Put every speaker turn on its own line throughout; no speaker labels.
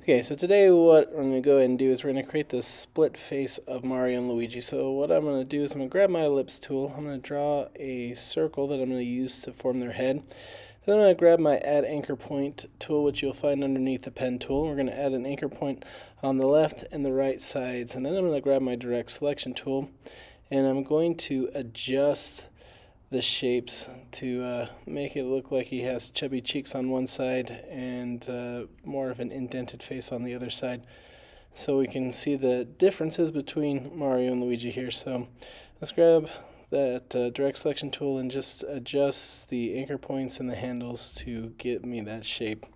Okay, so today what I'm going to go ahead and do is we're going to create this split face of Mario and Luigi. So what I'm going to do is I'm going to grab my ellipse tool. I'm going to draw a circle that I'm going to use to form their head. Then I'm going to grab my add anchor point tool, which you'll find underneath the pen tool. We're going to add an anchor point on the left and the right sides. And then I'm going to grab my direct selection tool and I'm going to adjust the shapes to make it look like he has chubby cheeks on one side and more of an indented face on the other side, so we can see the differences between Mario and Luigi here. So let's grab that direct selection tool and just adjust the anchor points and the handles to get me that shape.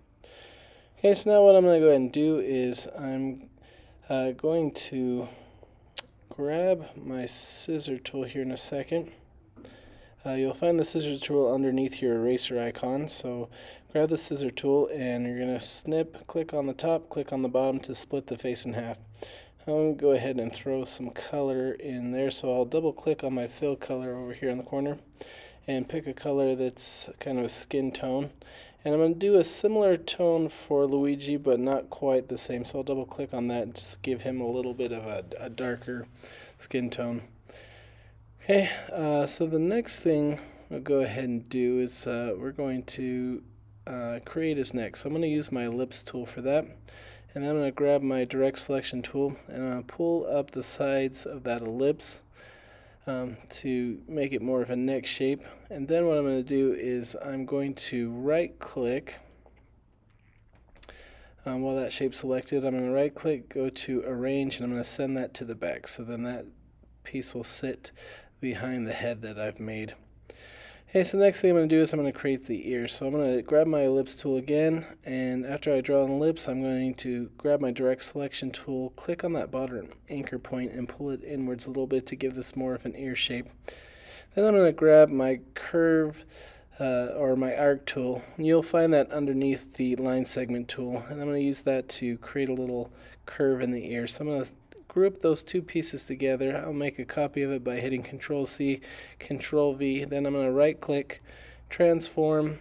Okay, so now what I'm going to go ahead and do is I'm going to grab my scissor tool here in a second. You'll find the scissors tool underneath your eraser icon, so grab the scissor tool and you're going to snip, click on the top, click on the bottom to split the face in half. I'm going to go ahead and throw some color in there, so I'll double click on my fill color over here in the corner and pick a color that's kind of a skin tone. And I'm going to do a similar tone for Luigi, but not quite the same, so I'll double click on that and just give him a little bit of a darker skin tone. Okay, so the next thing we'll go ahead and do is we're going to create his neck. So I'm going to use my ellipse tool for that. And then I'm going to grab my direct selection tool and I'm going to pull up the sides of that ellipse to make it more of a neck shape. And then what I'm going to do is I'm going to right click. While that shape's selected, I'm going to right click, go to arrange, and I'm going to send that to the back. So then that piece will sit behind the head that I've made. Okay, so the next thing I'm going to do is I'm going to create the ear. So I'm going to grab my ellipse tool again, and after I draw an ellipse, I'm going to grab my direct selection tool, click on that bottom anchor point, and pull it inwards a little bit to give this more of an ear shape. Then I'm going to grab my curve or my arc tool, and you'll find that underneath the line segment tool, and I'm going to use that to create a little curve in the ear. So I'm going to group those two pieces together. I'll make a copy of it by hitting Control C, Control V. Then I'm going to right click, transform,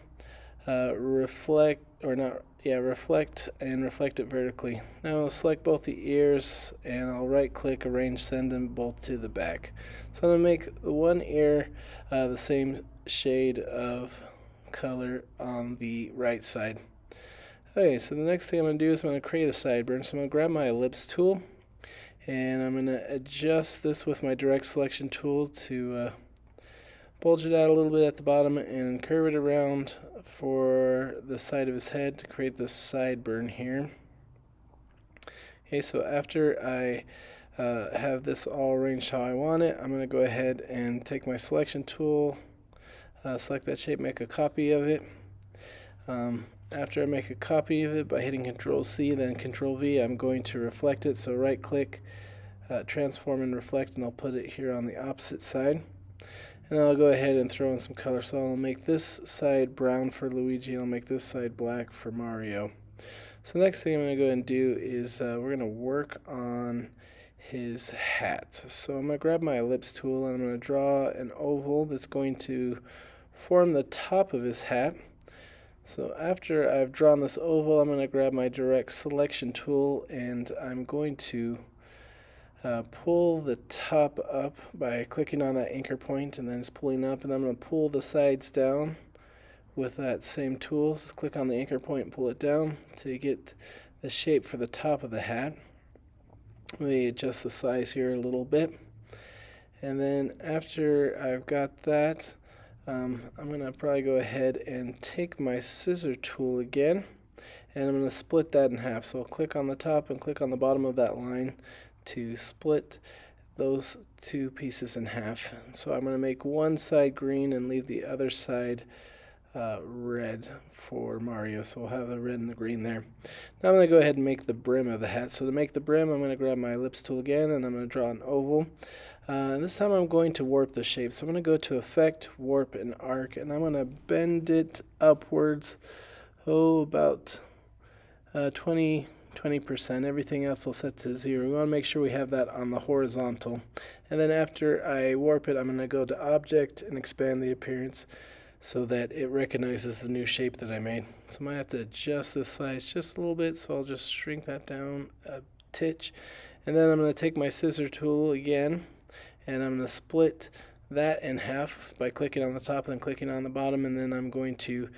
reflect, reflect, and reflect it vertically. Now I'll select both the ears and I'll right click, arrange, send them both to the back. So I'm going to make the one ear the same shade of color on the right side. Okay, so the next thing I'm going to do is I'm going to create a sideburn. So I'm going to grab my ellipse tool and I'm going to adjust this with my direct selection tool to bulge it out a little bit at the bottom and curve it around for the side of his head to create this sideburn here. Okay, so after I have this all arranged how I want it, I'm going to go ahead and take my selection tool, select that shape, make a copy of it. After I make a copy of it by hitting Control C, then Control V, I'm going to reflect it. So right click, transform and reflect, and I'll put it here on the opposite side. And I'll go ahead and throw in some color. So I'll make this side brown for Luigi, and I'll make this side black for Mario. So the next thing I'm going to go ahead and do is we're going to work on his hat. So I'm going to grab my ellipse tool and I'm going to draw an oval that's going to form the top of his hat. So after I've drawn this oval, I'm going to grab my direct selection tool and I'm going to pull the top up by clicking on that anchor point and then it's pulling up, and I'm going to pull the sides down with that same tool. Just click on the anchor point and pull it down to get the shape for the top of the hat. Let me adjust the size here a little bit, and then after I've got that, I'm going to probably go ahead and take my scissor tool again, and I'm going to split that in half. So I'll click on the top and click on the bottom of that line to split those two pieces in half. So I'm going to make one side green and leave the other side red for Mario. So we'll have the red and the green there. Now I'm going to go ahead and make the brim of the hat. So to make the brim, I'm going to grab my ellipse tool again and I'm going to draw an oval. This time I'm going to warp the shape. So I'm going to go to Effect, Warp, and Arc, and I'm going to bend it upwards, about 20%. Everything else will set to 0. We want to make sure we have that on the horizontal. And then after I warp it, I'm going to go to Object and expand the appearance. so that it recognizes the new shape that I made. So I might have to adjust this size just a little bit, so I'll just shrink that down a titch. And then I'm going to take my scissor tool again, and I'm going to split that in half by clicking on the top and then clicking on the bottom, and then I'm going to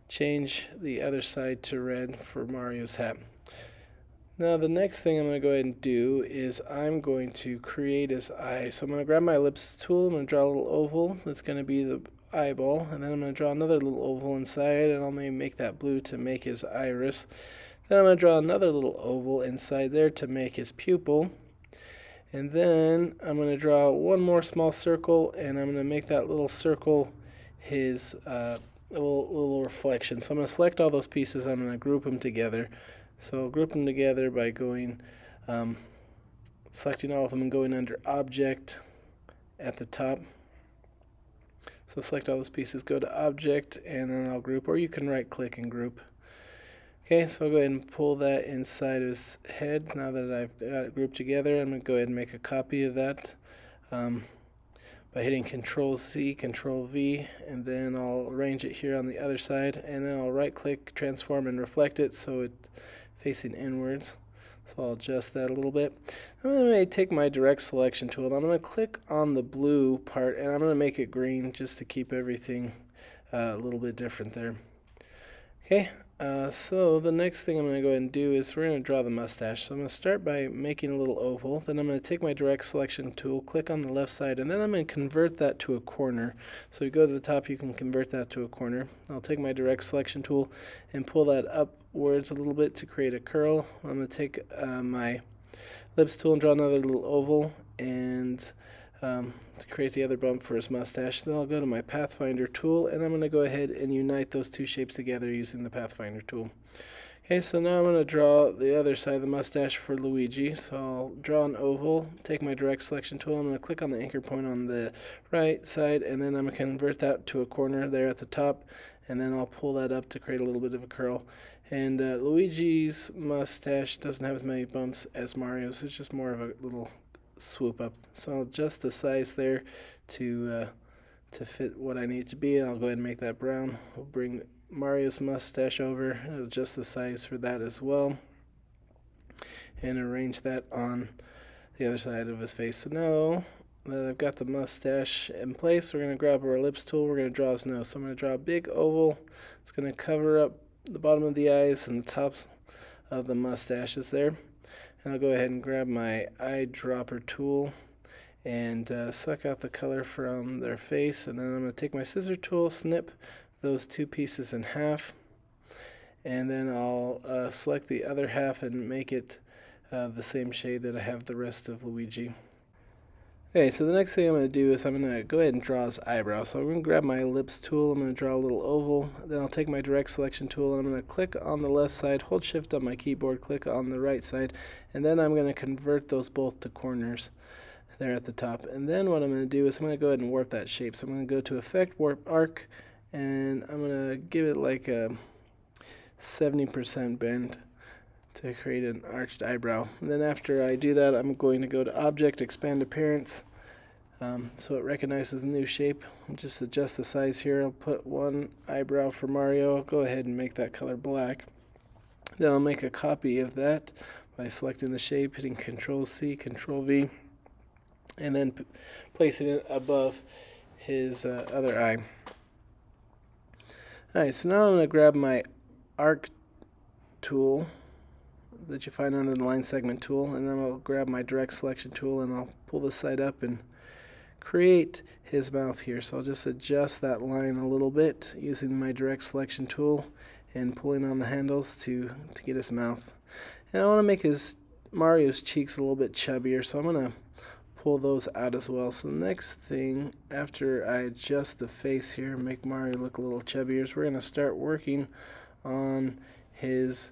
change the other side to red for Mario's hat. Now the next thing I'm going to go ahead and do is I'm going to create his eye. So I'm going to grab my ellipse tool, I'm going to draw a little oval that's going to be the eyeball, and then I'm going to draw another little oval inside, and I'll maybe make that blue to make his iris. Then I'm going to draw another little oval inside there to make his pupil. And then I'm going to draw one more small circle, and I'm going to make that little circle his little reflection. So I'm going to select all those pieces, I'm going to group them together. So I'll group them together by going, selecting all of them and going under Object at the top. So select all those pieces, go to Object, and then I'll group, or you can right click and group. Okay, so I'll go ahead and pull that inside his head. Now that I've got it grouped together, I'm going to go ahead and make a copy of that by hitting Control C, Control V, and then I'll arrange it here on the other side, and then I'll right click, transform, and reflect it so it's facing inwards. So I'll adjust that a little bit. I'm going to take my direct selection tool, and I'm going to click on the blue part, and I'm going to make it green just to keep everything a little bit different there. Okay, so the next thing I'm going to go ahead and do is we're going to draw the mustache. So I'm going to start by making a little oval, then I'm going to take my direct selection tool, click on the left side, and then I'm going to convert that to a corner. So you go to the top, you can convert that to a corner. I'll take my direct selection tool and pull that upwards a little bit to create a curl. I'm going to take my ellipse tool and draw another little oval, and to create the other bump for his mustache. Then I'll go to my Pathfinder tool, and I'm going to go ahead and unite those two shapes together using the Pathfinder tool. Okay, so now I'm going to draw the other side of the mustache for Luigi. So I'll draw an oval, take my direct selection tool, I'm going to click on the anchor point on the right side, and then I'm going to convert that to a corner there at the top, and then I'll pull that up to create a little bit of a curl. And Luigi's mustache doesn't have as many bumps as Mario's, it's just more of a little swoop up. So I'll adjust the size there to fit what I need it to be, and I'll go ahead and make that brown. We'll bring Mario's mustache over and adjust the size for that as well, and arrange that on the other side of his face. So now that I've got the mustache in place, we're going to grab our ellipse tool, we're going to draw his nose. So I'm going to draw a big oval. It's going to cover up the bottom of the eyes and the tops of the mustaches there. And I'll go ahead and grab my eyedropper tool and suck out the color from their face, and then I'm going to take my scissor tool, snip those two pieces in half, and then I'll select the other half and make it the same shade that I have the rest of Luigi. Okay, so the next thing I'm going to do is I'm going to go ahead and draw his eyebrow. So I'm going to grab my ellipse tool, I'm going to draw a little oval, then I'll take my direct selection tool and I'm going to click on the left side, hold shift on my keyboard, click on the right side, and then I'm going to convert those both to corners there at the top. And then what I'm going to do is I'm going to go ahead and warp that shape. So I'm going to go to Effect, Warp Arc, and I'm going to give it like a 70% bend to create an arched eyebrow. And then after I do that, I'm going to go to Object, Expand Appearance, so it recognizes the new shape. I'll just adjust the size here. I'll put one eyebrow for Mario. I'll go ahead and make that color black. Then I'll make a copy of that by selecting the shape, hitting Control C, Control V, and then placing it above his other eye. Alright, so now I'm going to grab my Arc tool that you find under the line segment tool, and then I'll grab my direct selection tool and I'll pull this side up and create his mouth here. So I'll just adjust that line a little bit using my direct selection tool and pulling on the handles to get his mouth. And I want to make Mario's cheeks a little bit chubbier, so I'm going to pull those out as well. So the next thing, after I adjust the face here, make Mario look a little chubbier, is we're going to start working on his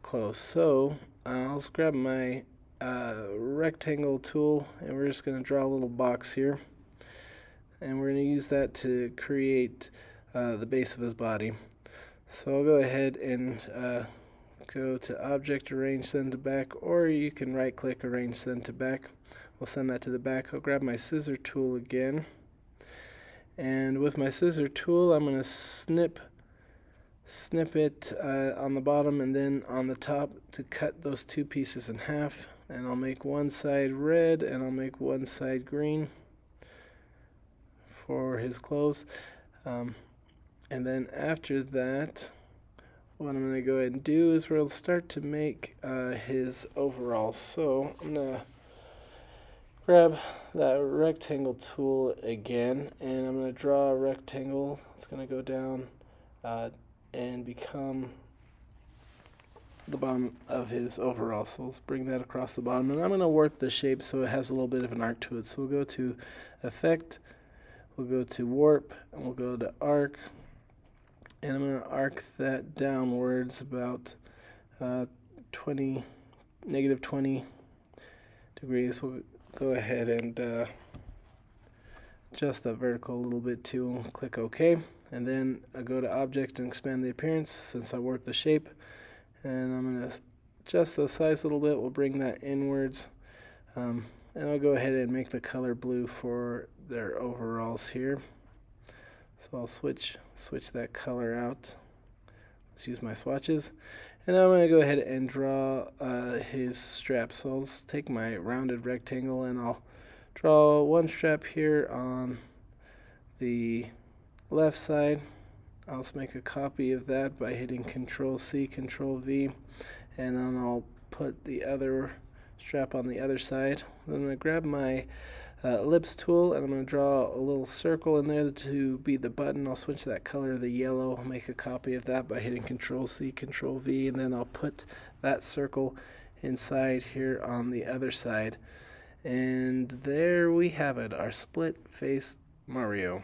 close. So I'll grab my rectangle tool and we're just going to draw a little box here, and we're going to use that to create the base of his body. So I'll go ahead and go to Object, Arrange, Send to Back, or you can right click, Arrange, Send to Back. We'll send that to the back. I'll grab my scissor tool again, And with my scissor tool, I'm going to snip it on the bottom and then on the top to cut those two pieces in half. And I'll make one side red and I'll make one side green for his clothes. And then after that, what I'm going to go ahead and do is we'll start to make his overalls. So I'm going to grab that rectangle tool again, and I'm going to draw a rectangle. It's going to go down and become the bottom of his overall. So let's bring that across the bottom, and I'm going to warp the shape so it has a little bit of an arc to it. So we'll go to Effect, we'll go to Warp, and we'll go to Arc, and I'm going to arc that downwards about -20 degrees. We'll go ahead and adjust that vertical a little bit too. Click OK, and then I go to Object and expand the appearance since I warped the shape, and I'm going to adjust the size a little bit. We'll bring that inwards, and I'll go ahead and make the color blue for their overalls here. So I'll switch that color out. Let's use my swatches. And now I'm going to go ahead and draw his strap. So I'll take my rounded rectangle and I'll draw one strap here on the left side. I'll just make a copy of that by hitting Control-C, Control-V, and then I'll put the other strap on the other side. Then I'm going to grab my ellipse tool and I'm going to draw a little circle in there to be the button. I'll switch that color to the yellow, make a copy of that by hitting Control-C, Control-V, and then I'll put that circle inside here on the other side. And there we have it, our split-faced Mario.